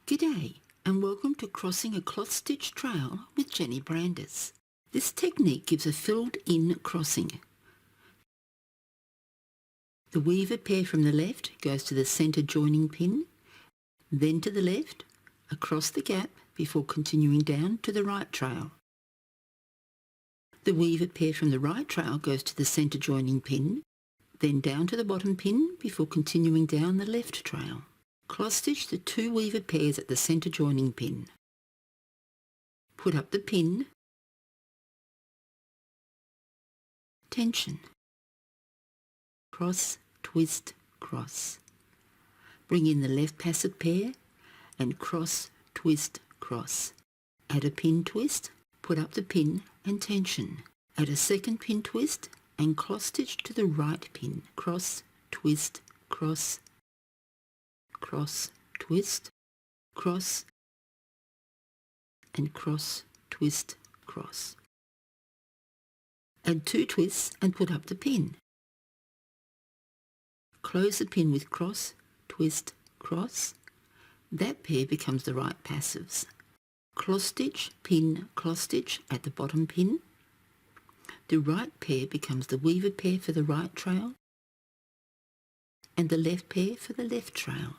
G'day and welcome to Crossing a Cloth Stitch Trail with Jenny Brandis. This technique gives a filled-in crossing. The weaver pair from the left goes to the centre joining pin, then to the left, across the gap before continuing down to the right trail. The weaver pair from the right trail goes to the centre joining pin, then down to the bottom pin before continuing down the left trail. Cross stitch the two weaver pairs at the centre joining pin. Put up the pin, tension, cross, twist, cross. Bring in the left passett pair and cross, twist, cross. Add a pin twist, put up the pin and tension. Add a second pin twist and cross stitch to the right pin. Cross, twist, cross, cross, twist, cross, and cross, twist, cross. Add two twists and put up the pin. Close the pin with cross, twist, cross. That pair becomes the right passives. Cross stitch, pin, cross stitch at the bottom pin. The right pair becomes the weaver pair for the right trail and the left pair for the left trail.